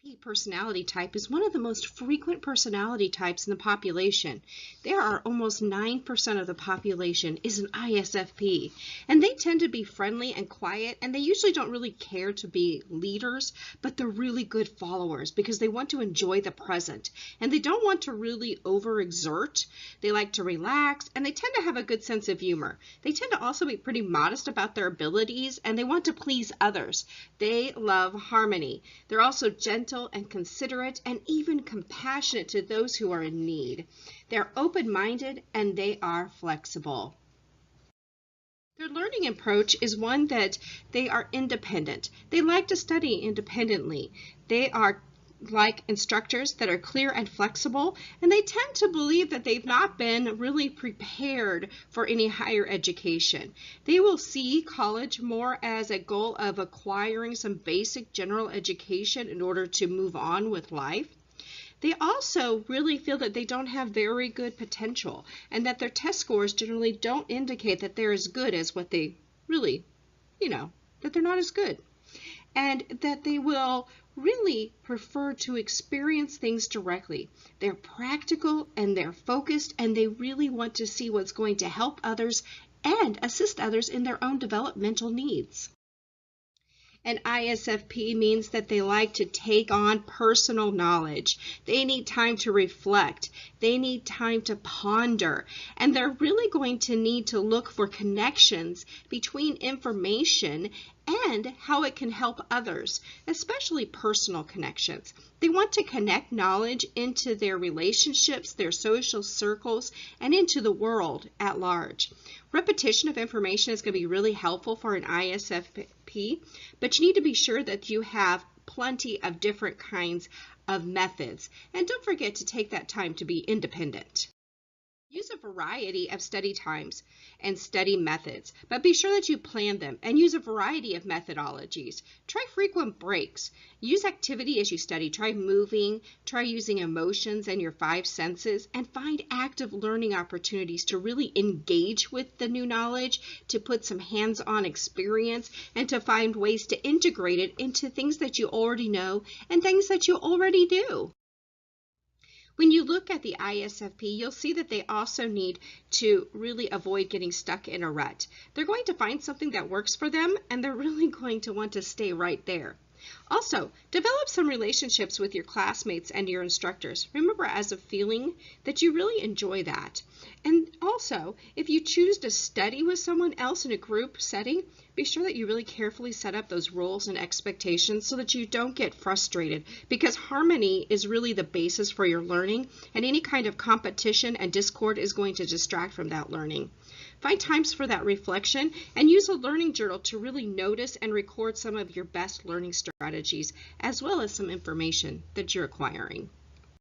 ISFP personality type is one of the most frequent personality types in the population. There are almost 9% of the population is an ISFP, and they tend to be friendly and quiet, and they usually don't really care to be leaders, but they're really good followers because they want to enjoy the present, and they don't want to really overexert. They like to relax, and they tend to have a good sense of humor. They tend to also be pretty modest about their abilities, and they want to please others. They love harmony. They're also gentle and considerate and even compassionate to those who are in need. They're open-minded and they are flexible. Their learning approach is one that they are independent. They like to study independently. They are like instructors that are clear and flexible, and they tend to believe that they've not been really prepared for any higher education. They will see college more as a goal of acquiring some basic general education in order to move on with life. They also really feel that they don't have very good potential and that their test scores generally don't indicate that they're as good as what they really, that they're not as good. And that they will really prefer to experience things directly. They're practical and they're focused, and they really want to see what's going to help others and assist others in their own developmental needs. An ISFP means that they like to take on personal knowledge. They need time to reflect. They need time to ponder. And they're really going to need to look for connections between information and how it can help others, especially personal connections. They want to connect knowledge into their relationships, their social circles, and into the world at large. Repetition of information is going to be really helpful for an ISFP, but you need to be sure that you have plenty of different kinds of methods. And don't forget to take that time to be independent. Use a variety of study times and study methods, but be sure that you plan them and use a variety of methodologies. Try frequent breaks. Use activity as you study. Try moving, try using emotions and your 5 senses, and find active learning opportunities to really engage with the new knowledge, to put some hands-on experience, and to find ways to integrate it into things that you already know and things that you already do. When you look at the ISFP, you'll see that they also need to really avoid getting stuck in a rut. They're going to find something that works for them, and they're really going to want to stay right there. Also, develop some relationships with your classmates and your instructors. Remember as a feeling that you really enjoy that. And also, if you choose to study with someone else in a group setting, be sure that you really carefully set up those rules and expectations so that you don't get frustrated, because harmony is really the basis for your learning, and any kind of competition and discord is going to distract from that learning. Find times for that reflection and use a learning journal to really notice and record some of your best learning strategies, as well as some information that you're acquiring.